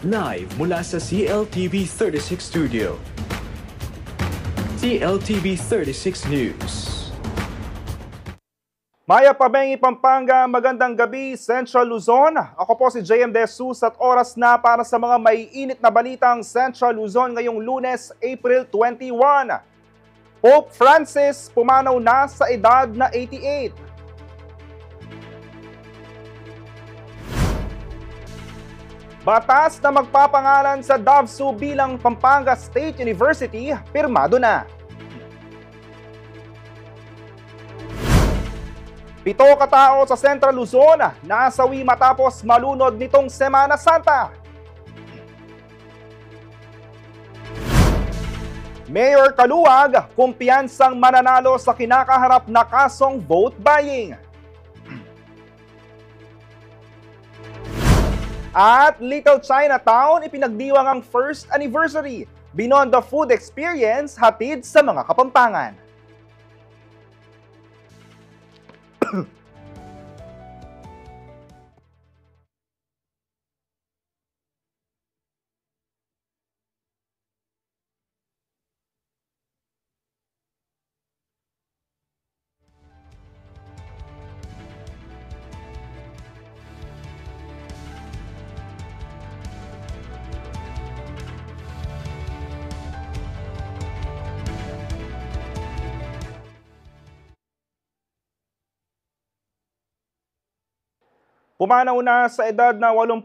Live mula sa CLTV 36 Studio. CLTV 36 News. Maya Pabengi, Pampanga, magandang gabi, Central Luzon. Ako po si JM De Jesus at oras na para sa mga maiinit na balitang Central Luzon ngayong Lunes, April 21. Pope Francis pumanaw na sa edad na 88. Batas na magpapangalan sa Davao bilang Pampanga State University, pirmado na. 7 katao sa Central Luzon nasawi matapos malunod nitong Semana Santa. Mayor Kaluwag, kumpiyansang mananalo sa kinakaharap na kasong vote buying. At Little Chinatown, ipinagdiwang ang first anniversary. Beyond the food experience, hatid sa mga Kapampangan. Pumanaw na sa edad na 88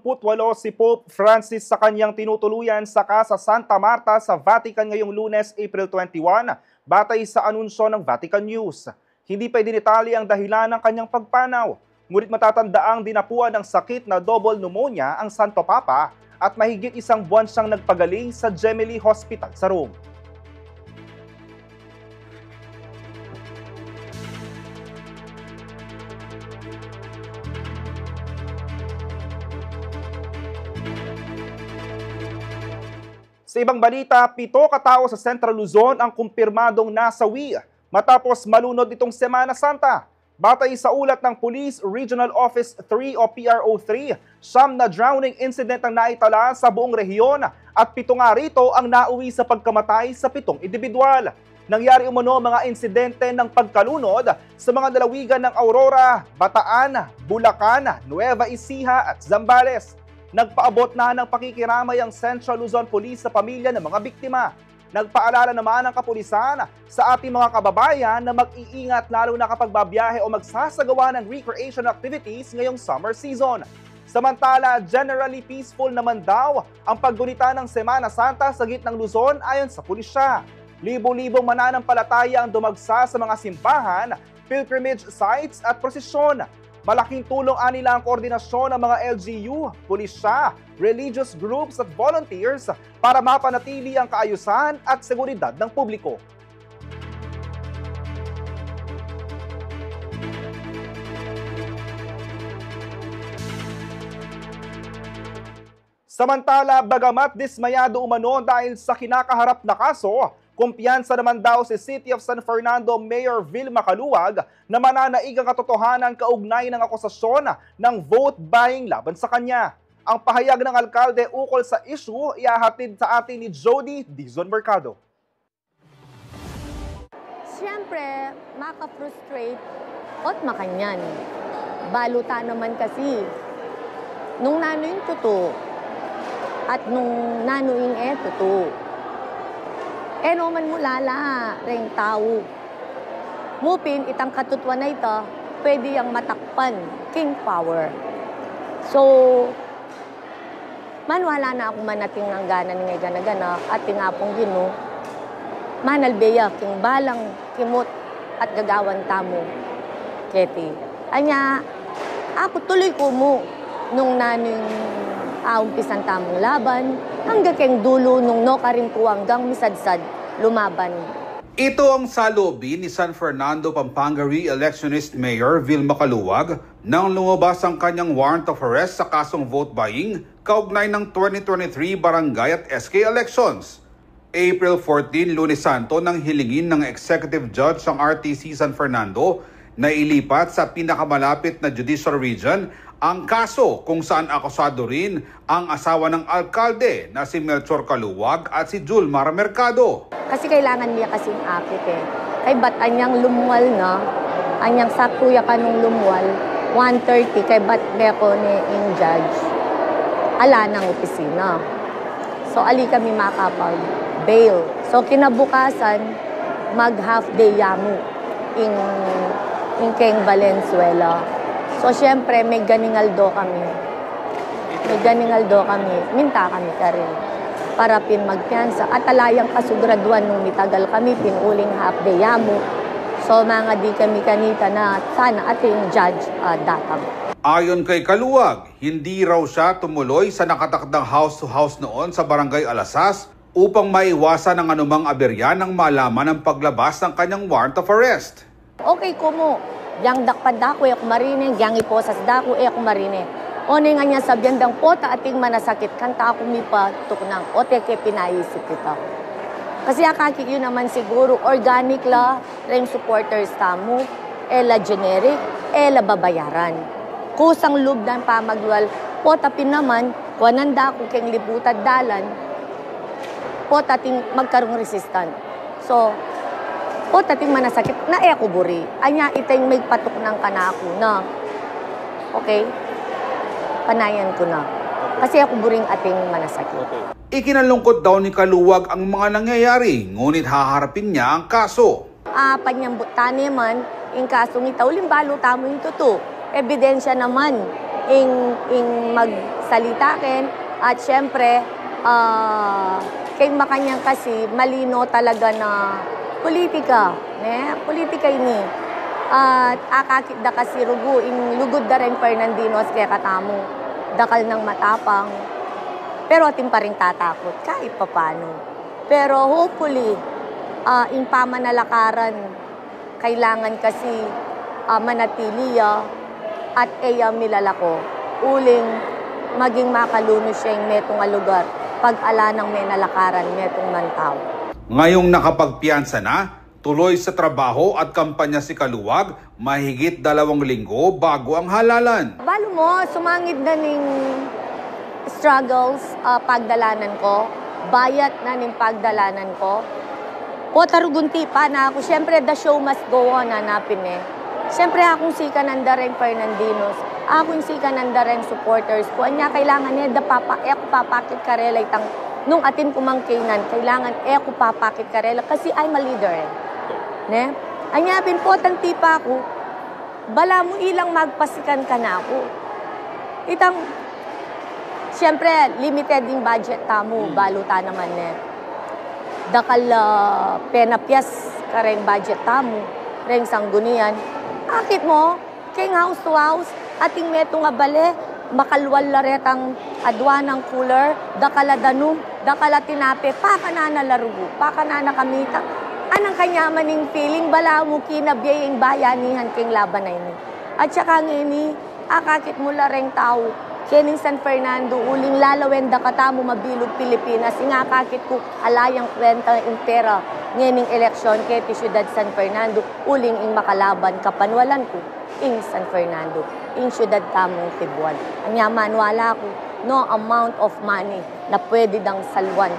si Pope Francis sa kanyang tinutuluyan sa Casa Santa Marta sa Vatican ngayong Lunes, April 21, batay sa anunsyo ng Vatican News. Hindi pa dinetali ang dahilan ng kanyang pagpanaw, ngunit matatandaang dinapuan ng sakit na double pneumonia ang Santo Papa at mahigit 1 buwan siyang nagpagaling sa Gemelli Hospital sa Rome. Sa ibang balita, 7 katao sa Central Luzon ang kumpirmadong nasawi matapos malunod itong Semana Santa. Batay sa ulat ng Police Regional Office 3 o PRO3, 9 na drowning incident ang naitala sa buong rehiyon at 7 nga rito ang nauwi sa pagkamatay sa 7 individual. Nangyari umano mga insidente ng pagkalunod sa mga lalawigan ng Aurora, Bataan, Bulacan, Nueva Ecija at Zambales. Nagpaabot na ng pakikiramay ang Central Luzon Police sa pamilya ng mga biktima. Nagpaalala naman ang kapulisan sa ating mga kababayan na mag-iingat lalo na kapag babiyahe o magsasagawa ng recreation activities ngayong summer season. Samantala, generally peaceful naman daw ang paggunita ng Semana Santa sa gitnang Luzon ayon sa pulisya. Libo-libong mananampalataya ang dumagsa sa mga simbahan, pilgrimage sites at prosesyon. Malaking tulong anila ang koordinasyon ng mga LGU, pulisya, religious groups at volunteers para mapanatili ang kaayusan at seguridad ng publiko. Samantala, bagamat dismayado umano dahil sa kinakaharap na kaso, kumpiyansa naman daw si City of San Fernando Mayor Vilma Kaluwag na mananaig ang katotohanan kaugnay ng akusasyon ng vote buying laban sa kanya. Ang pahayag ng alkalde ukol sa issue ihahatid sa atin ni Jody Dizon Mercado. Siyempre, maka-frustrate at makanyan. Baluta naman kasi. Nung nanuing totoo at nung nanuing totoo. No man mulala, ring tao. Mupin, itang katutwa na ito, pwede yang matakpan, king power. So, manwala na ako manating ng gana ni ngay gana-gana at tingapong gino, manalbeya, king balang, kimot, at gagawan tamo. Keti. Anya, ako tuloy ko mo nung naning umpisan tamong laban, hanggang keng dulo nung no karimpuanggang misadsad lumaban. Ito ang salubin ni San Fernando, Pampanga re-electionist Mayor Vilma Kaluwag nang lumabas ang kanyang warrant of arrest sa kasong vote buying kaugnay ng 2023 barangay at SK elections. April 14, Lunes Santo, nang hilingin ng Executive Judge ng RTC San Fernando na ilipat sa pinakamalapit na judicial region ang kaso kung saan akusado rin ang asawa ng alkalde na si Melchor Caluwag at si Julmar Mercado. Kasi kailangan niya kasing akit eh. Kay ba't anyang lumuwal na, anyang sa kuya ka nung lumuwal, 1:30, kay ba't beko ni in judge, ala ng opisina. So, ali kami makapag-bail. So, kinabukasan, mag-half day yamu in King Valenzuela. So, syempre, may ganingaldo kami. Minta kami ka rin. Para magpiyansa. At alayang kasugraduan nung mitagal kami, pinuling half day yamu. So, mga di kami kanita na sana ating judge datang. Ayon kay Caluwag, hindi raw siya tumuloy sa nakatakdang house-to-house noon sa Barangay Alasas upang maiwasan ang anumang aberya nang malaman ang paglabas ng kanyang warrant of arrest. Okay ko mo, yang dakpad dako, ako marine, yang iposas dako, ako marine. O nga niya sabihan dang pota ating manasakit, kanta ako mipatok ng ote ke pinaisip kita. Kasi akakik yun naman siguro, organic la, ring supporters tamo, ela generic, ela babayaran. Kusang loob ng pamagwal, potapin naman, wananda ko keng libutad dalan, potating magkarong resistant. So, potating manasakit, na eko buri. Anya iteng may patok ng kanako na, okay, panayan ko na. Kasi ako buring ating manasakit. Ikinalungkot daw ni Caluwag ang mga nangyayari, ngunit haharapin niya ang kaso. Panyambut taniman, yung kaso ng limbalo tamo yung totoo. Ebidensya naman ing magsalita ken at syempre kay makanyang kasi malino talaga na politika ini at akakit da kasi rugo ing lugod da rin Fernandinos kaya katamo dakal ng matapang pero ating pa rin tatakot kahit papano pero hopefully ing pamanalakaran kailangan kasi manatiliya at milalako, uling maging makaluno siya yung metong lugar pag ala ng may nalakaran metong mantaw. Ngayong nakapagpiyansa na, tuloy sa trabaho at kampanya si Caluwag, mahigit 2 linggo bago ang halalan. Balo mo, sumangid na ning struggles pagdalanan ko, bayat na ning pagdalanan ko. Potarugunti pa na ako, syempre the show must go on, hanapin Siyempre, akong sika ng dareng Fernandinos, akong sika ng dareng supporters ko. Anya, kailangan niya, ako papakit karela itang, nung atin kumangkinan, kailangan ako papakit karela kasi I'm a leader. Ne? Anya, pinpotang tipa ako, bala mo ilang magpasikan ka na ako. Itang, siyempre, limited yung budget tamo, baluta naman Dakal penapyas ka rin budget tamo, rin sanggunian. Akit mo, kay house to house, ating metong abale, makalwal laretang adwa ng cooler, dakala danum, dakala tinape, pakananalarugo, pakananakamita. Anang kanyamaning feeling, bala mo kinabiyay yung bayanihan keng laban na ini. At saka ngini, akakit mo lareng tao, kening San Fernando, uling lalawen da katamo mabilog Pilipinas, ingakakit ko alayang kwenta impera, ngening eleksyon keti Siyudad San Fernando, uling ing makalaban kapanwalan ko, ing San Fernando, ing Siyudad tamong Tibuan. Ang yaman, wala ko, no amount of money na pwede dang salwan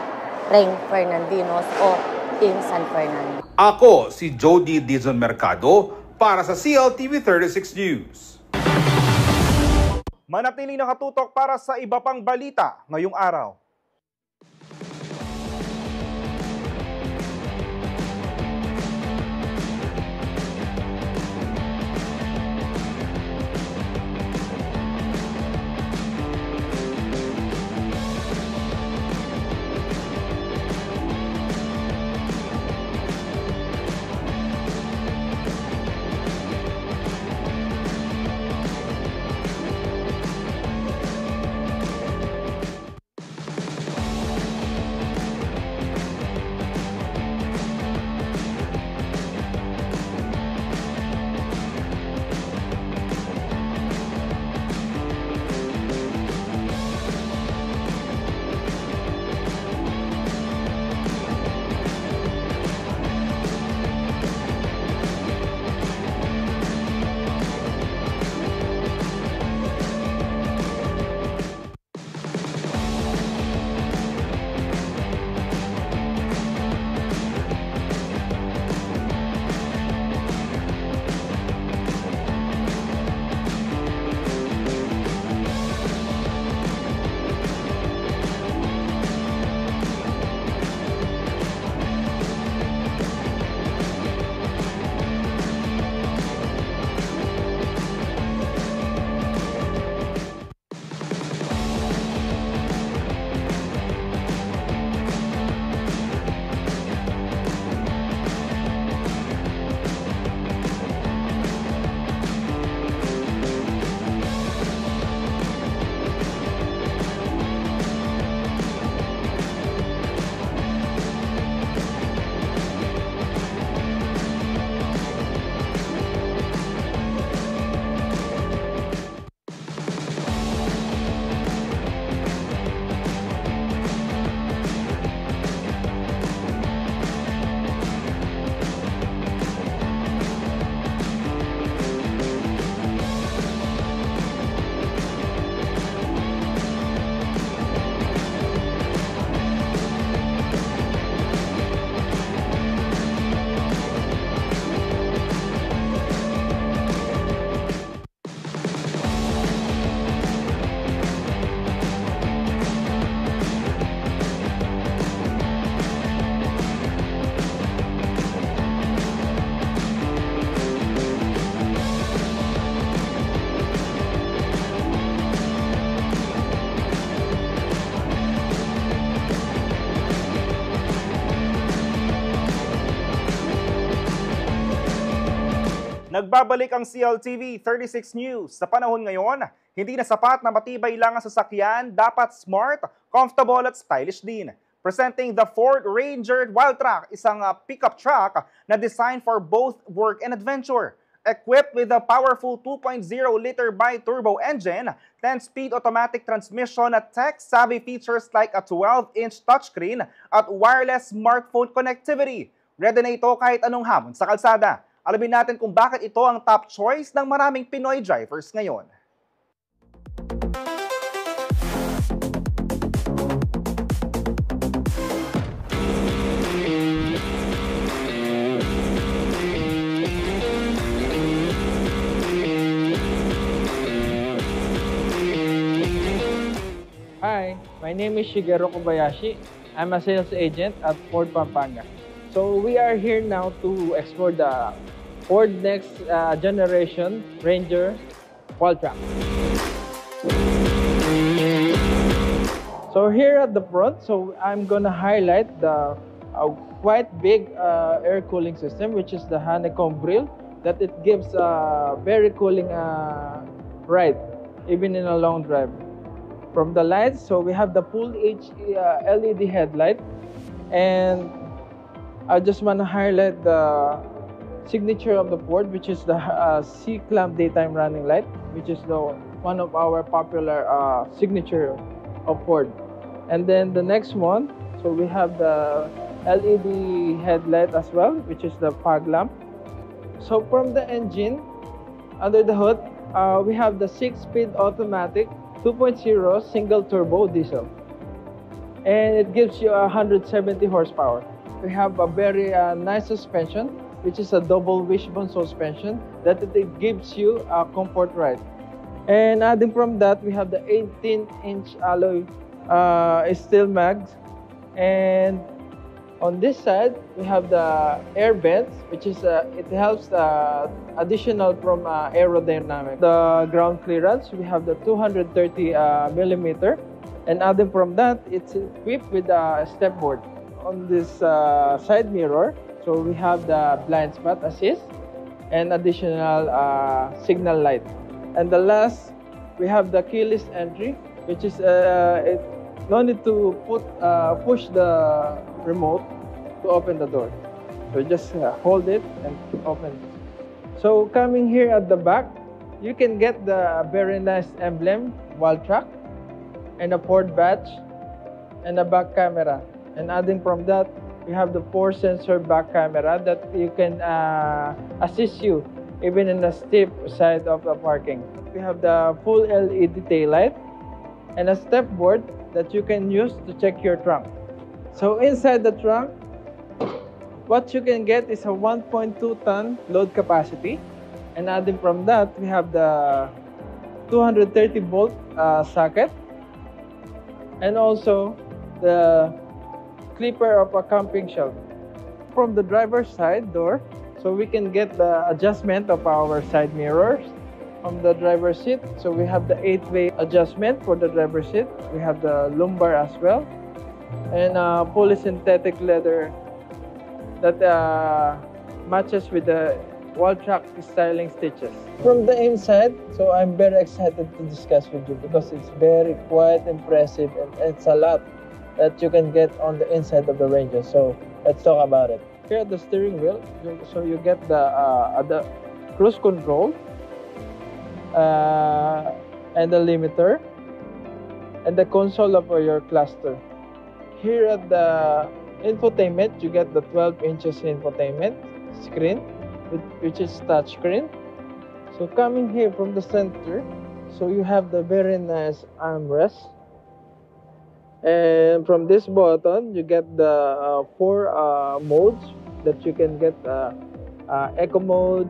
ring Fernandinos o ing San Fernando. Ako si Jody Dizon Mercado para sa CLTV 36 News. Manatili nakatutok para sa iba pang balita ngayong araw. Nagbabalik ang CLTV 36 News. Sa panahon ngayon, hindi na sapat na matibay lang ang sasakyan, dapat smart, comfortable at stylish din. Presenting the Ford Ranger Wildtrak, isang pickup truck na designed for both work and adventure. Equipped with a powerful 2.0-liter bi-turbo engine, 10-speed automatic transmission at tech-savvy features like a 12-inch touchscreen at wireless smartphone connectivity. Ready na ito kahit anong hamon sa kalsada. Alamin natin kung bakit ito ang top choice ng maraming Pinoy drivers ngayon. Hi, my name is Shigeru Kobayashi. I'm a sales agent at Ford Pampanga. So we are here now to explore the Ford next generation Ranger Wildtrak. So here at the front, so I'm gonna highlight the quite big air cooling system, which is the honeycomb grill, that it gives a very cooling ride, even in a long drive. From the lights, so we have the full HD LED headlight, and I just want to highlight the signature of the Ford, which is the C-clamp daytime running light, which is one of our popular signature of Ford. And then the next one, so we have the LED headlight as well, which is the fog lamp. So from the engine, under the hood, we have the 6-speed automatic 2.0 single turbo diesel, and it gives you 170 horsepower. We have a very nice suspension, which is a double wishbone suspension that it gives you a comfort ride. And adding from that, we have the 18-inch alloy steel mags, and on this side we have the air vents, which is it helps additional from aerodynamic. The ground clearance, we have the 230 millimeter, and adding from that, it's equipped with a step board. On this side mirror, so we have the blind spot assist and additional signal light. And the last, we have the keyless entry, which is no need to push the remote to open the door. So just hold it and open it. So coming here at the back, you can get the very nice emblem, Wildtrak, and a Ford badge, and a back camera. And adding from that, we have the 4-sensor back camera that you can assist you even in the steep side of the parking. We have the full LED taillight and a step board that you can use to check your trunk. So inside the trunk, what you can get is a 1.2-ton load capacity. And adding from that, we have the 230-volt socket, and also the clipper of a camping shelf. From the driver's side door, so we can get the adjustment of our side mirrors. From the driver's seat, so we have the 8-way adjustment for the driver's seat. We have the lumbar as well, and fully synthetic leather that matches with the Wildtrak styling stitches. From the inside, so I'm very excited to discuss with you because it's very quite impressive, and it's a lot that you can get on the inside of the Ranger. So let's talk about it. Here at the steering wheel, so you get the cruise control, and the limiter, and the console of your cluster. Here at the infotainment, you get the 12 inches infotainment screen, which is touch screen. So coming here from the center, so you have the very nice armrest, and from this button you get the 4 modes that you can get: eco mode,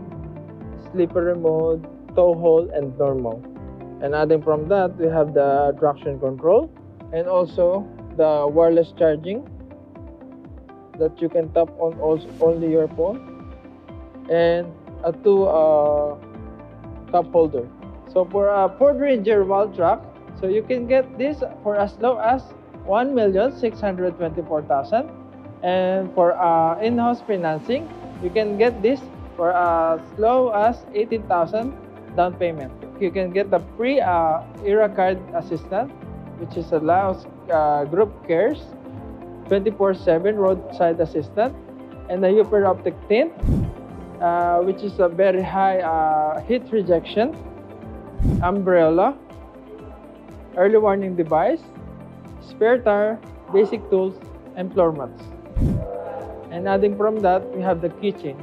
slippery mode, tow haul, and normal. And adding from that, we have the traction control, and also the wireless charging that you can tap on only your phone, and a 2 cup holder. So for a Ford Ranger Wildtrak, so you can get this for as low as 1,624,000, and for in-house financing, you can get this for as low as 18,000 down payment. You can get the free ERA card assistant, which is allows group cares, 24/7 roadside assistant, and the Upper Optic tint, which is a very high heat rejection, umbrella, early warning device, spare tire, basic tools, and floor mats. And adding from that, we have the keychain.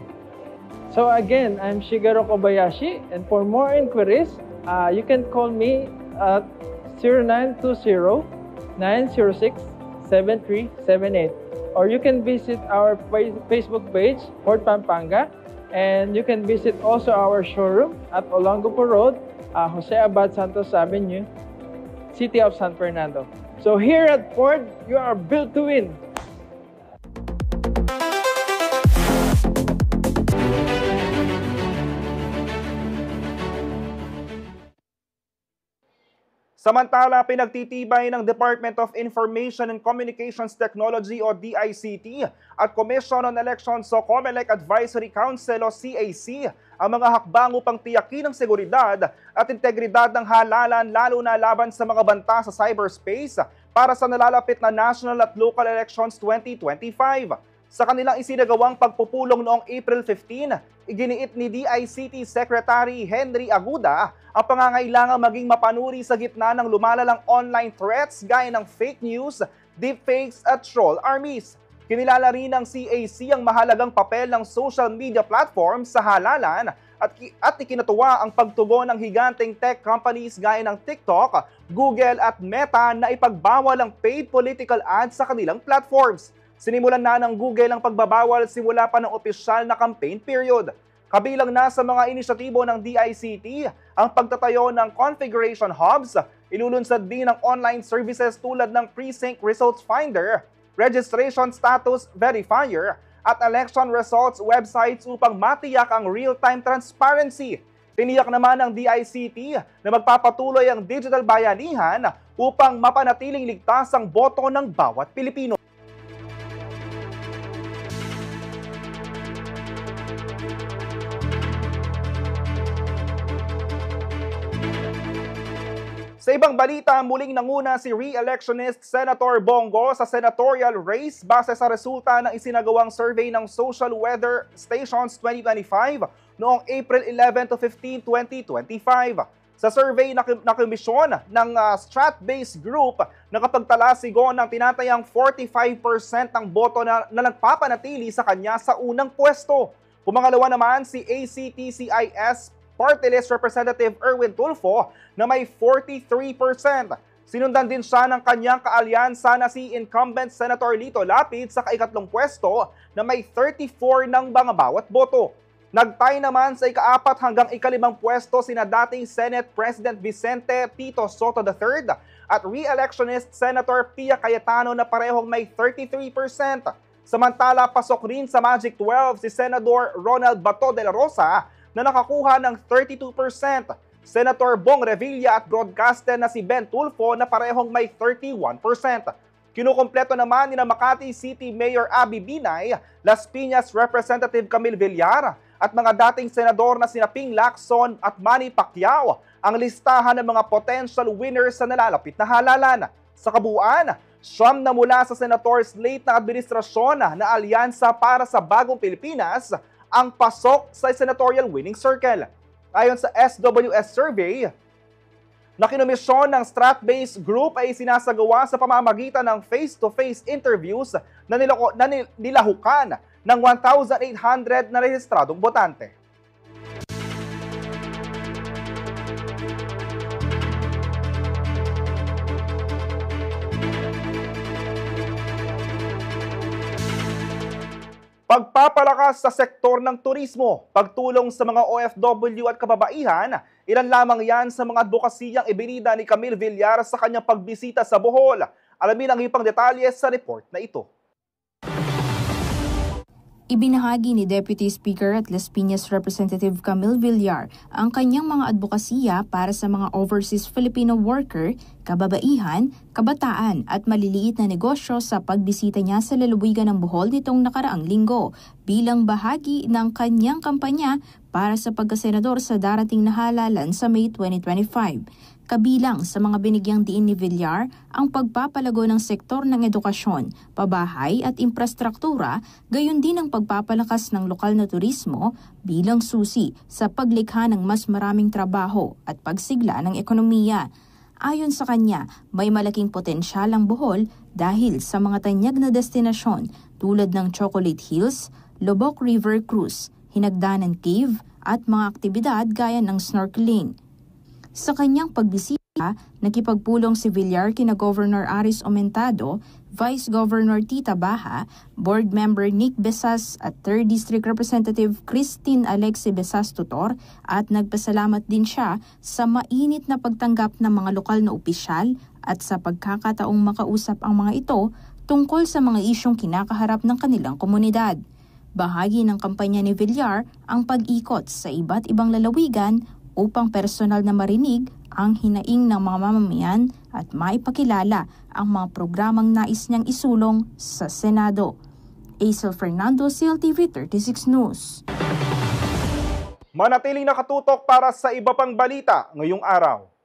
So again, I'm Shigeru Kobayashi, and for more inquiries, you can call me at 0920-906-7378, or you can visit our Facebook page, Ford Pampanga, and you can visit also our showroom at Olongapo Road, Jose Abad Santos Avenue, City of San Fernando. So here at Ford, you are built to win. Samantala, pinagtitibay ng Department of Information and Communications Technology o DICT at Commission on Elections o COMELEC Advisory Council o CAC ang mga hakbang upang tiyakin ang seguridad at integridad ng halalan lalo na laban sa mga banta sa cyberspace para sa nalalapit na national at local elections 2025. Sa kanilang isinagawang pagpupulong noong April 15, iginiit ni DICT Secretary Henry Aguda ang pangangailangang maging mapanuri sa gitna ng lumalalang online threats gaya ng fake news, deepfakes at troll armies. Kinilala rin ng CAC ang mahalagang papel ng social media platforms sa halalan at ikinatuwa ang pagtugon ng higanteng tech companies gaya ng TikTok, Google at Meta na ipagbawal ang paid political ads sa kanilang platforms. Sinimulan na ng Google ang pagbabawal simula pa ng opisyal na campaign period. Kabilang na sa mga inisyatibo ng DICT ang pagtatayo ng configuration hubs, ilulunsad din ng online services tulad ng Precinct Results Finder, Registration Status Verifier, at election results websites upang matiyak ang real-time transparency. Tiniyak naman ng DICT na magpapatuloy ang digital bayanihan upang mapanatiling ligtas ang boto ng bawat Pilipino. Sa ibang balita, muling nanguna si re-electionist Senator Bongo sa senatorial race base sa resulta ng isinagawang survey ng Social Weather Stations 2025 noong April 11 to 15, 2025. Sa survey na komisyon ng Strat-based group, nakapagtalasigo ng tinatayang 45% ng boto na nagpapanatili sa kanya sa unang pwesto. Pumangalawa naman si ACT-CIS Party List Representative Erwin Tulfo na may 43%. Sinundan din siya ng kanyang kaalyansa na si incumbent Senator Lito Lapid sa ikatlong pwesto na may 34 ng mga bawat boto. Nagtay naman sa ika-4 hanggang ika-5 pwesto sina dating Senate President Vicente Tito Soto III at re-electionist Senator Pia Cayetano na parehong may 33%. Samantala, pasok rin sa Magic 12 si Senador Ronald Bato de la Rosa na nakakuha ng 32%. Senator Bong Revilla at broadcaster na si Ben Tulfo na parehong may 31%. Kinukumpleto naman ni Makati City Mayor Abby Binay, Las Piñas Representative Camille Villar at mga dating senador na sina Ping Lacson at Manny Pacquiao ang listahan ng mga potential winners sa nalalapit na halalan. Sa kabuuan, 9 na mula sa senator slate ng administrasyon na alyansa para sa bagong Pilipinas ang pasok sa senatorial winning circle. Ayon sa SWS survey, na kinomisyon ng Strat-based group ay sinasagawa sa pamamagitan ng face-to-face interviews na nilahukan ng 1,800 na rehistradong botante. Pagpapalakas sa sektor ng turismo, pagtulong sa mga OFW at kababaihan, ilan lamang yan sa mga advokasiyang ibinida ni Camille Villar sa kanyang pagbisita sa Bohol. Alamin ang ibang detalye sa report na ito. Ibinahagi ni Deputy Speaker at Las Piñas Representative Camille Villar ang kanyang mga advokasya para sa mga overseas Filipino worker, kababaihan, kabataan at maliliit na negosyo sa pagbisita niya sa lalawigan ng Bohol nitong nakaraang linggo bilang bahagi ng kanyang kampanya para sa pagkasenador sa darating na halalan sa May 2025. Kabilang sa mga binigyang diin ni Villar ang pagpapalago ng sektor ng edukasyon, pabahay at infrastruktura, gayon din ang pagpapalakas ng lokal na turismo bilang susi sa paglikha ng mas maraming trabaho at pagsigla ng ekonomiya. Ayon sa kanya, may malaking potensyal ang Bohol dahil sa mga tanyag na destinasyon tulad ng Chocolate Hills, Lobok River Cruise, Hinagdanan Cave at mga aktibidad gaya ng snorkeling. Sa kanyang pagbisita, nakipagpulong si Villar kina Governor Aris Aumentado, Vice Governor Tita Baha, Board Member Nick Besas at 3rd District Representative Christine Alexi Besas Tutor at nagpasalamat din siya sa mainit na pagtanggap ng mga lokal na opisyal at sa pagkakataong makausap ang mga ito tungkol sa mga isyong kinakaharap ng kanilang komunidad. Bahagi ng kampanya ni Villar ang pag-ikot sa iba't ibang lalawigan upang personal na marinig ang hinaing ng mga mamamayan at maipakilala ang mga programang nais niyang isulong sa Senado. Aisel Fernando, CLTV 36 News. Manatiling nakatutok para sa iba pang balita ngayong araw.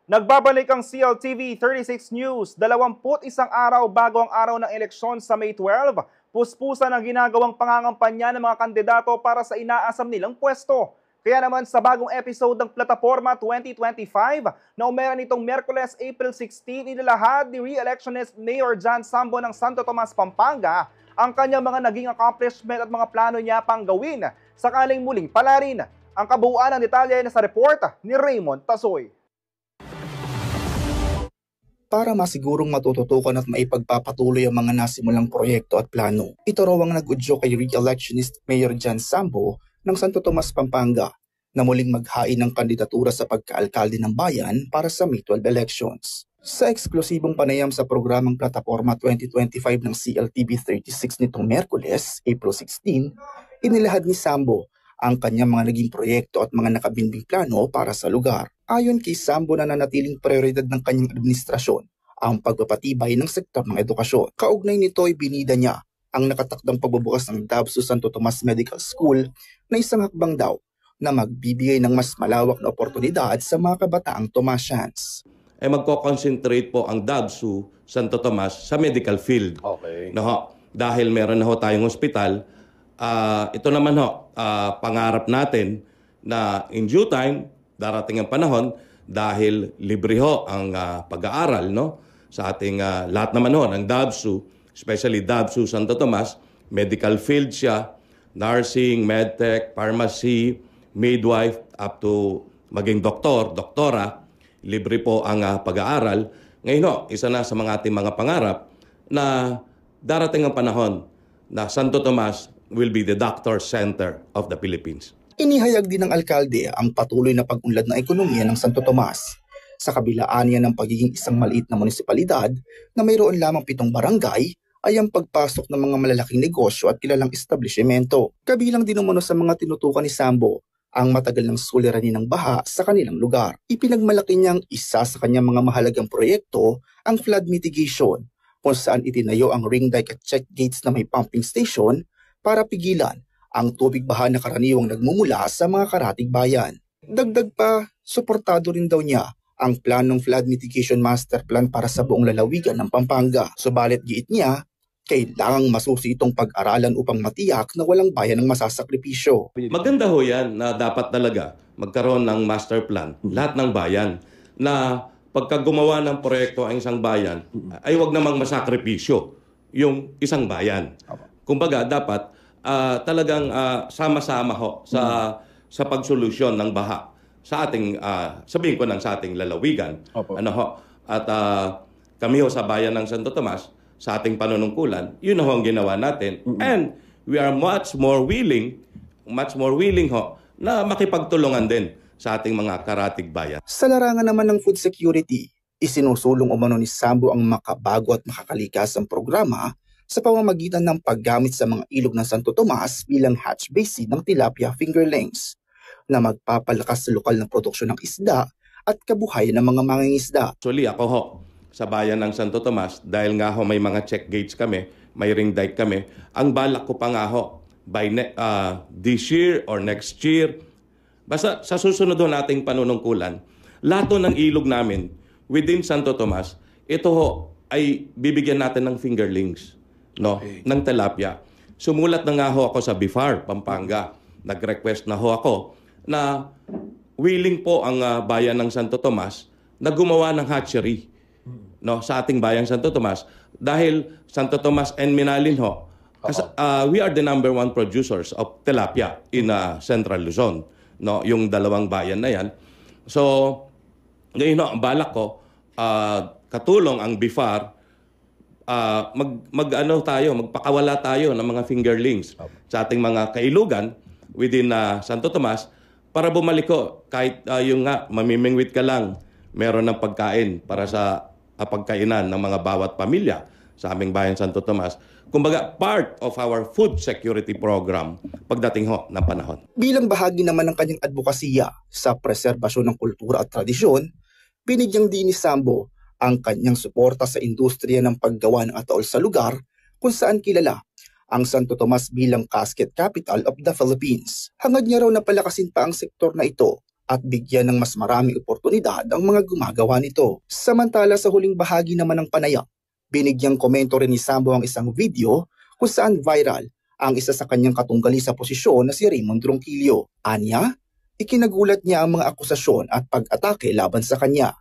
Nagbabalik ang CLTV 36 News, 21 araw bago ang araw ng eleksyon sa May 12. Puspusan ang ginagawang pangangampanya ng mga kandidato para sa inaasam nilang pwesto. Kaya naman sa bagong episode ng Plataforma 2025 na umera nitong Miyerkules, April 16, inilahad ni re-electionist Mayor John Sambo ng Santo Tomas, Pampanga ang kanyang mga naging accomplishment at mga plano niya pang gawin sakaling muling palarin. Ang kabuuan ng detalye na sa report ni Raymond Tasoy. Para masigurong matututukan at maipagpapatuloy ang mga nasimulang proyekto at plano. Ito raw ang nag-udyo kay re-electionist Mayor John Sambo ng Santo Tomas, Pampanga na muling maghain ng kandidatura sa pagkaalkalde ng bayan para sa May 12 elections. Sa eksklusibong panayam sa programang Plataforma 2025 ng CLTV 36 nitong Miyerkules, April 16, inilahad ni Sambo ang kanyang mga naging proyekto at mga nakabinbing plano para sa lugar. Ayon kay Sambo, na nanatiling prioridad ng kanyang administrasyon ang pagpapatibay ng sektor ng edukasyon. Kaugnay nito ay binida niya ang nakatakdang pagbubukas ng Dabsu Santo Tomas Medical School na isang hakbang daw na magbibigay ng mas malawak na oportunidad sa mga kabataang Tomasians. Magko-concentrate po ang Dabsu Santo Tomas sa medical field. Okay. Dahil meron na tayong ospital, ito naman pangarap natin na in due time, darating ang panahon, dahil libre ang pag-aaral sa ating lahat naman ng Dabsu, especially Dabsu Santo Tomas, medical field siya, nursing, medtech, pharmacy, midwife, up to maging doktor, doktora, libre po ang pag-aaral. Ngayon isa na sa mga ating mga pangarap na darating ang panahon na Santo Tomas will be the doctor center of the Philippines. Inihayag din ng alkalde ang patuloy na pag-unlad ng ekonomiya ng Santo Tomas. Sa kabilaan niya ng pagiging isang maliit na munisipalidad na mayroon lamang 7 barangay, ay ang pagpasok ng mga malalaking negosyo at kilalang establishmento. Kabilang din umano sa mga tinutukan ni Sambo ang matagal ng suliranin ng baha sa kanilang lugar. Ipinagmalaki niyang isa sa kanyang mga mahalagang proyekto ang flood mitigation, kung saan itinayo ang ring dike at check gates na may pumping station para pigilan ang tubig baha na karaniwang nagmumula sa mga karatig bayan. Dagdag pa, suportado rin daw niya ang planong flood mitigation master plan para sa buong lalawigan ng Pampanga. Subalit giit niya, kailangang masusi itong pag-aralan upang matiyak na walang bayan ng masasakripisyo. Maganda yan na dapat talaga magkaroon ng master plan, lahat ng bayan, na pagka gumawa ng proyekto ang isang bayan, ay wag namang masakripisyo yung isang bayan. Kumbaga, dapat talagang sama-sama sa pagsolusyon ng baha sa ating, sabihin ko sa ating lalawigan. At kami sa bayan ng Santo Tomas, sa ating panunungkulan, yun ang ginawa natin. And we are much more willing na makipagtulungan din sa ating mga karatig bayan. Sa larangan naman ng food security, isinusulong umano ni Sambo ang makabago at makakalikasang programa sa pamamagitan ng paggamit sa mga ilog ng Santo Tomas bilang hatch basin ng tilapia fingerlings na magpapalakas sa lokal na produksyon ng isda at kabuhayan ng mga mangingisda. Actually, ako sa bayan ng Santo Tomas, dahil nga may mga check gates kami, may ring dike kami, ang balak ko pa nga by this year or next year, basta sa susunod nating panunungkulan, lahat ng ilog namin within Santo Tomas, ito ay bibigyan natin ng fingerlings. Ng tilapia. Sumulat na nga ako sa BIFAR, Pampanga. Nag-request na ako na willing po ang bayan ng Santo Tomas na gumawa ng hatchery sa ating bayan Santo Tomas. Dahil Santo Tomas and Minalin we are the #1 producers of tilapia in Central Luzon. Yung dalawang bayan na yan. So, ngayon ang balak ko, katulong ang BIFAR, magpakawala tayo ng mga fingerlings sa ating mga kailugan within Santo Tomas para bumalik kahit yung mamimingwit ka lang, meron ng pagkain para sa pagkainan ng mga bawat pamilya sa aming bayan Santo Tomas. Kumbaga, part of our food security program pagdating ng panahon. Bilang bahagi naman ng kanyang advokasya sa preserbasyon ng kultura at tradisyon, binigyang din ni Sambo ang kanyang suporta sa industriya ng paggawa ng ataol sa lugar kung saan kilala ang Santo Tomas bilang casket capital of the Philippines. Hangad niya raw na palakasin pa ang sektor na ito at bigyan ng mas maraming oportunidad ang mga gumagawa nito. Samantala sa huling bahagi naman ng panayam, binigyang komento rin ni Sambo ang isang video kung saan viral ang isa sa kanyang katunggali sa posisyon na si Raymond Ronquillo. Anya, ikinagulat niya ang mga akusasyon at pag-atake laban sa kanya.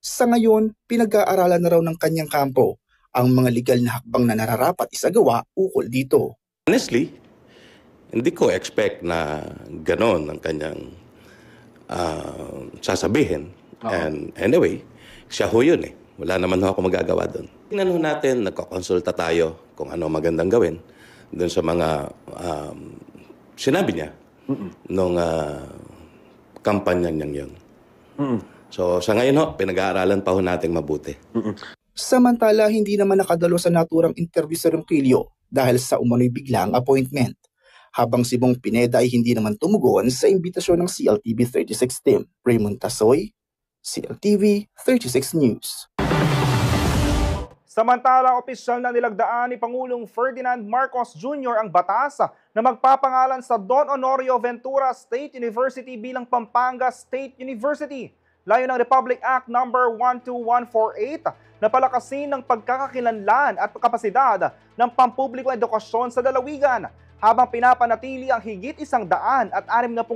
Sa ngayon, pinag-aaralan na raw ng kanyang kampo ang mga legal na hakbang na nararapat isagawa ukol dito. Honestly, hindi ko expect na ganon ang kanyang sasabihin. And anyway, siya ho yun eh. Wala naman ho ako magagawa doon. Tingnan ho natin, nagkakonsulta tayo kung ano magandang gawin doon sa mga sinabi niya nung kampanya niyang yun. So sa ngayon ho, pinag-aaralan pa ho natin mabuti. Samantala, hindi naman nakadalo sa naturang interview sa Ronquillo dahil sa umano'y biglang appointment. Habang si Bong Pineda ay hindi naman tumugon sa imbitasyon ng CLTV 36 team. Raymond Tasoy, CLTV 36 News. Samantala, opisyal na nilagdaan ni Pangulong Ferdinand Marcos Jr. ang batas na magpapangalan sa Don Honorio Ventura State University bilang Pampanga State University. Layo ng Republic Act No. 12148 na palakasin ng pagkakakilanlan at kapasidad ng pampublikong edukasyon sa lalawigan, habang pinapanatili ang higit 160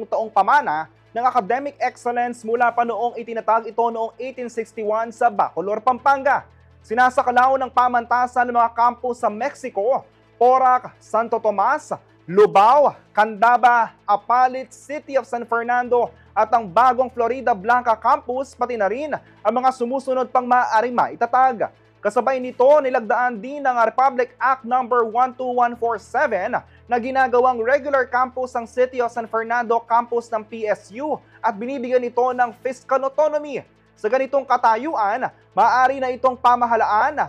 taong pamana ng academic excellence mula pa noong itinatag ito noong 1861 sa Bacolor, Pampanga. Sinasakalaw ng pamantasan ng mga campus sa Mexico, Porac, Santo Tomas, Lubao, Candaba, Apalit, City of San Fernando at ang bagong Florida Blanca Campus, pati na rin ang mga sumusunod pang maaaring maitatag. Kasabay nito, nilagdaan din ng Republic Act No. 12147 na ginagawang regular campus ang City of San Fernando campus ng PSU at binibigyan ito ng fiscal autonomy. Sa ganitong katayuan, maaari na itong pamahalaan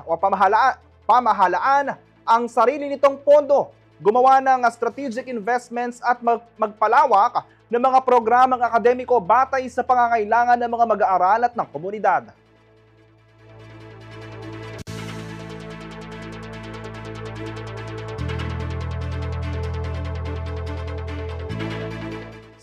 ang sarili nitong pondo, gumawa ng strategic investments at magpalawak ng mga programang akademiko batay sa pangangailangan ng mga mag-aaral at ng komunidad.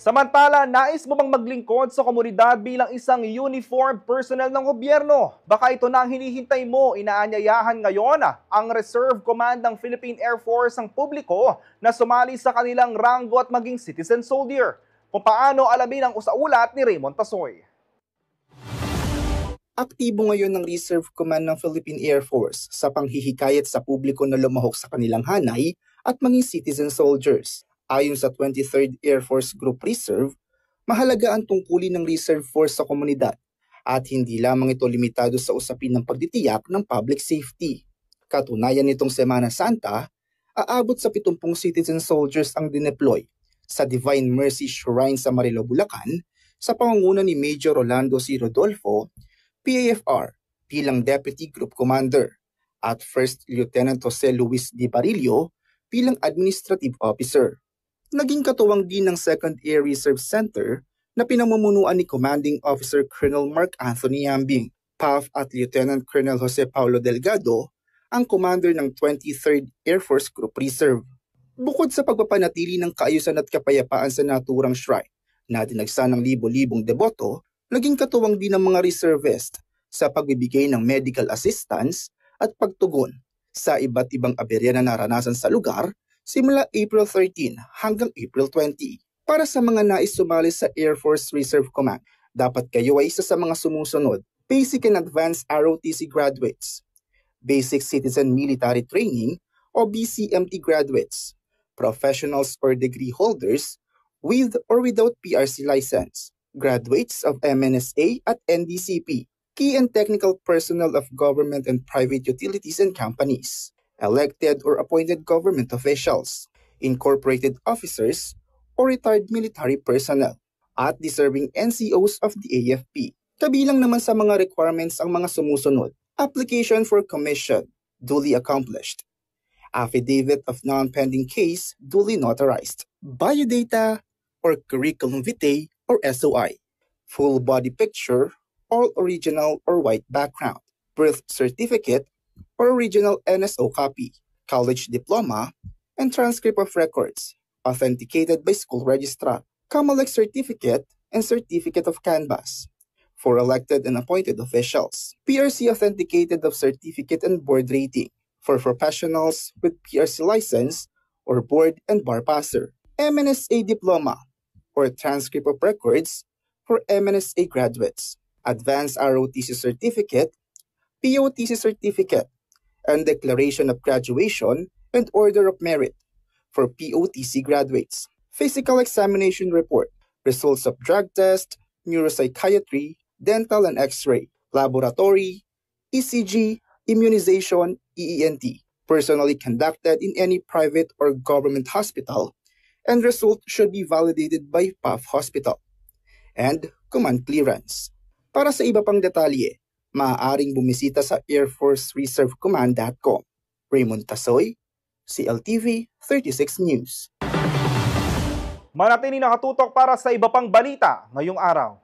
Samantala, nais mo bang maglingkod sa komunidad bilang isang uniformed personnel ng gobyerno? Baka ito na ang hinihintay mo. Inaanyayahan ngayon ang Reserve Command ng Philippine Air Force ang publiko na sumali sa kanilang ranggo at maging citizen soldier. Kung paano, alamin ang usaulat ni Raymond Tasoy. Aktibo ngayon ng Reserve Command ng Philippine Air Force sa panghihikayat sa publiko na lumahok sa kanilang hanay at maging citizen soldiers. Ayon sa 23rd Air Force Group Reserve, mahalaga ang tungkulin ng Reserve Force sa komunidad at hindi lamang ito limitado sa usapin ng pagtitiyak ng public safety. Katunayan nitong Semana Santa, aabot sa 70 citizen soldiers ang dineploy sa Divine Mercy Shrine sa Marilo, Bulacan sa pangunguna ni Major Rolando C. Rodolfo, PAFR, bilang Deputy Group Commander at First Lieutenant Jose Luis Di Barillo bilang Administrative Officer. Naging katuwang din ng 2nd Air Reserve Center na pinamumunuan ni Commanding Officer Colonel Mark Anthony Yambing, PAF at Lieutenant Colonel Jose Paulo Delgado, ang commander ng 23rd Air Force Group Reserve. Bukod sa pagpapanatili ng kaayusan at kapayapaan sa naturang shrine na dinagsa ng libo-libong deboto, naging katuwang din ng mga reservist sa pagbibigay ng medical assistance at pagtugon sa iba't ibang aberya na naranasan sa lugar simula April 13 hanggang April 20. Para sa mga nais sumali sa Air Force Reserve Command, dapat kayo ay isa sa mga sumusunod: Basic and Advanced ROTC graduates, Basic Citizen Military Training o BCMT graduates, professionals or degree holders with or without PRC license, graduates of MNSA at NDCP, key and technical personnel of government and private utilities and companies, elected or appointed government officials, incorporated officers, or retired military personnel, at deserving NCOs of the AFP. Kabilang naman sa mga requirements ang mga sumusunod: application for commission, duly accomplished, affidavit of non-pending case, duly notarized, biodata or curriculum vitae or SOI, full body picture, all original or white background, birth certificate or original NSO copy, college diploma, and transcript of records, authenticated by school registrar, COMELEC certificate, and Certificate of Canvass for elected and appointed officials. PRC authenticated of certificate and board rating for professionals with PRC license or board and bar passer. MNSA diploma or transcript of records for MNSA graduates. Advanced ROTC certificate, POTC certificate, and declaration of graduation and order of merit for POTC graduates. Physical examination report, results of drug test, neuropsychiatry, dental and x-ray, laboratory, ECG, immunization, EENT, personally conducted in any private or government hospital, and result should be validated by PAF Hospital, and command clearance. Para sa iba pang detalye, maaaring bumisita sa airforcereservecommand.com. Raymond Tasoy, CLTV 36 News. Manatili nakatutok para sa iba pang balita ngayong araw.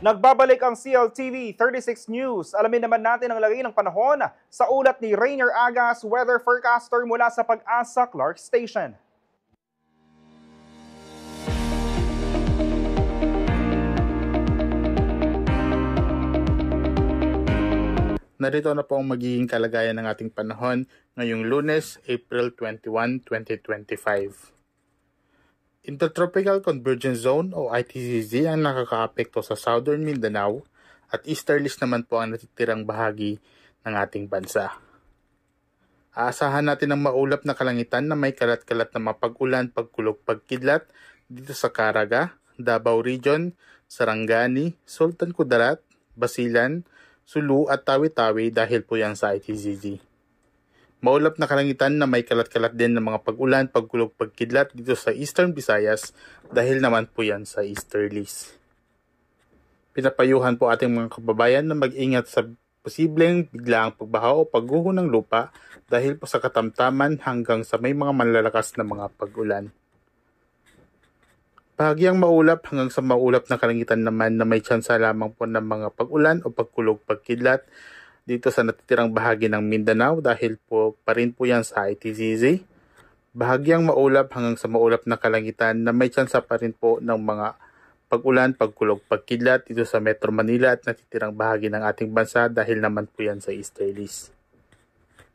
Nagbabalik ang CLTV 36 News. Alamin naman natin ang lagay ng panahon sa ulat ni Rainier Agas, weather forecaster mula sa Pag-asa Clark Station. Narito na po ang magiging kalagayan ng ating panahon ngayong Lunes, April 21, 2025. Intertropical Convergence Zone o ITCZ ang nakakaapekto sa Southern Mindanao at easterlies naman po ang natitirang bahagi ng ating bansa. Aasahan natin ang maulap na kalangitan na may kalat-kalat na mapag-ulan, pagkulog, pagkidlat dito sa Caraga, Davao Region, Sarangani, Sultan Kudarat, Basilan, Sulu at Tawi-Tawi dahil po yan sa ITCZ. Maulap na kalangitan na may kalat-kalat din ng mga pag-ulan, pagkulog, pagkidlat dito sa Eastern Visayas dahil naman po yan sa easterlies. Pinapayuhan po ating mga kababayan na mag-ingat sa posibleng biglaang pagbaha o pagguho ng lupa dahil po sa katamtaman hanggang sa may mga malalakas na mga pag-ulan. Bahagyang maulap hanggang sa maulap na kalangitan naman na may tsansa lamang po ng mga pag-ulan o pagkulog, pagkidlat dito sa natitirang bahagi ng Mindanao dahil po pa rin po yan sa ITCZ. Bahagyang maulap hanggang sa maulap na kalangitan na may tsansa pa rin po ng mga pag-ulan, pagkulog, pagkidlat dito sa Metro Manila at natitirang bahagi ng ating bansa dahil naman po yan sa easterlies.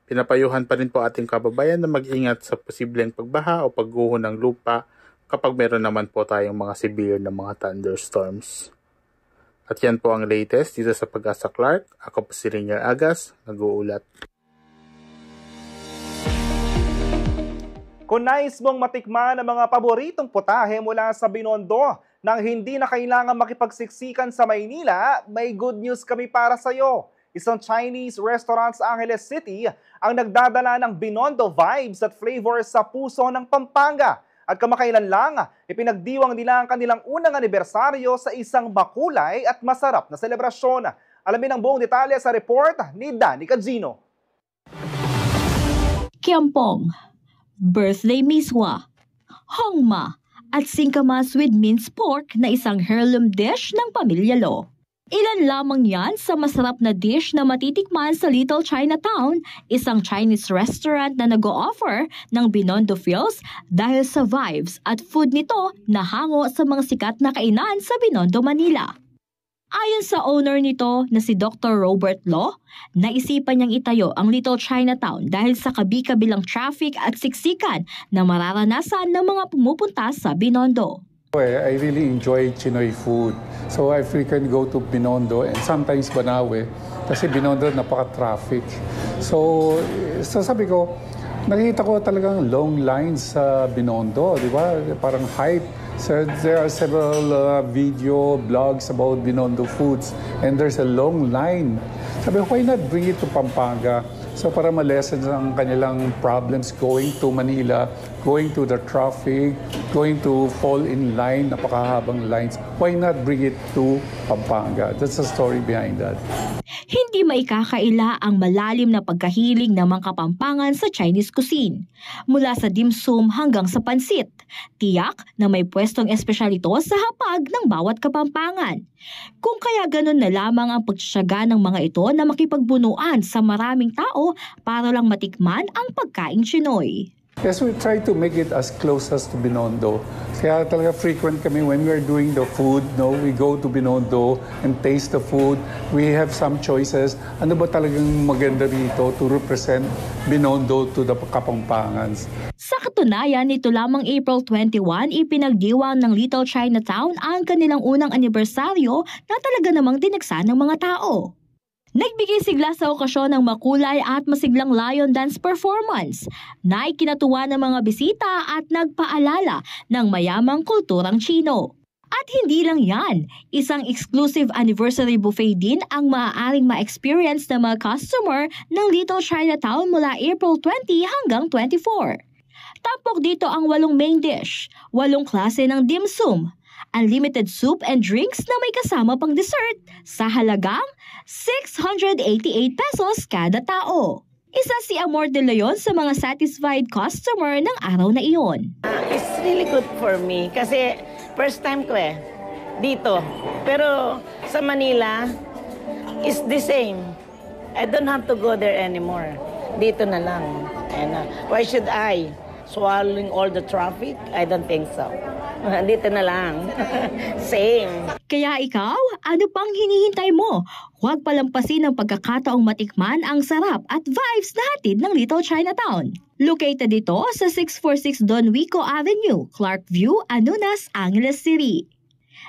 Pinapayuhan pa rin po ating kababayan na mag-ingat sa posibleng pagbaha o pagguho ng lupa kapag meron naman po tayong mga severe na mga thunderstorms. At yan po ang latest dito sa Pag-asa Clark. Ako po si Rainier Agas, nag-uulat. Kung nais mong matikman ang mga paboritong putahe mula sa Binondo nang hindi na kailangan makipagsiksikan sa Maynila, may good news kami para sa iyo. Isang Chinese restaurant sa Angeles City ang nagdadala ng Binondo vibes at flavors sa puso ng Pampanga. At kamakailan lang, ipinagdiwang nila ang kanilang unang anibersaryo sa isang makulay at masarap na selebrasyon. Alamin ang buong detalye sa report ni Danny Cagino. Kiampong, birthday miswa, hongma, at singkamas with minced pork na isang heirloom dish ng Pamilya Lo. Ilan lamang yan sa masarap na dish na matitikman sa Little Chinatown, isang Chinese restaurant na nag-o-offer ng Binondo feels dahil sa vibes at food nito na hango sa mga sikat na kainan sa Binondo, Manila. Ayon sa owner nito na si Dr. Robert Lo, naisipan niyang itayo ang Little Chinatown dahil sa kabi-kabilang traffic at siksikan na mararanasan ng mga pumupunta sa Binondo. I really enjoy Chinoy food. So I frequently go to Binondo and sometimes Banawe kasi Binondo napaka-traffic. So sabi ko, nakita ko talagang long lines sa Binondo, di ba? Parang hype. So there are several video blogs about Binondo foods and there's a long line. Sabi ko, why not bring it to Pampanga? So para ma-lessen ang kanilang problems going to Manila, going to the traffic, going to fall in line, napakahabang lines. Why not bring it to Pampanga? That's the story behind that. Hindi maikakaila ang malalim na pagkahilig ng mga Kapampangan sa Chinese cuisine. Mula sa dim sum hanggang sa pansit, tiyak na may pwestong espesyal ito sa hapag ng bawat Kapampangan. Kung kaya ganun na lamang ang pagtsatsaga ng mga ito na makipagbunuan sa maraming tao para lang matikman ang pagkaing Chinoy. Yes, we try to make it as close as to Binondo. Kaya talaga frequent kami when we're doing the food, we go to Binondo and taste the food. We have some choices. Ano ba talagang maganda rito to represent Binondo to the Kapampangans? Sa katunayan, nito lamang April 21, ipinagdiwang ng Little Chinatown ang kanilang unang anibersaryo na talaga namang dinagsa ng mga tao. Nagbigay sigla sa okasyon ng makulay at masiglang lion dance performance na ikinatuwa ng mga bisita at nagpaalala ng mayamang kulturang Chino. At hindi lang yan, isang exclusive anniversary buffet din ang maaaring ma-experience ng mga customer ng Little Chinatown mula April 20 hanggang 24. Tapok dito ang 8 main dish, 8 klase ng dim sum, unlimited soup and drinks na may kasama pang dessert sa halagang 688 pesos kada tao. Isa si Amor de Leon sa mga satisfied customer ng araw na iyon. It's really good for me kasi first time ko dito. Pero sa Manila, it's the same. I don't have to go there anymore. Dito na lang. And, why should I? Swallowing all the traffic? I don't think so. Dito na lang. Same. Kaya ikaw, ano pang hinihintay mo? Huwag palampasin ang pagkakataong matikman ang sarap at vibes na hatid ng Little Chinatown. Located dito sa 646 Don Wico Avenue, Clarkview, Anunas, Angeles City.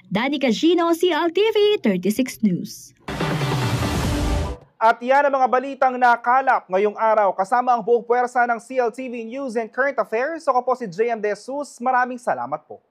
Danny Cagino, CLTV 36 News. At yan ang mga balitang nakalap ngayong araw kasama ang buong puwersa ng CLTV News and Current Affairs. Ako po si JM De Jesus. Maraming salamat po.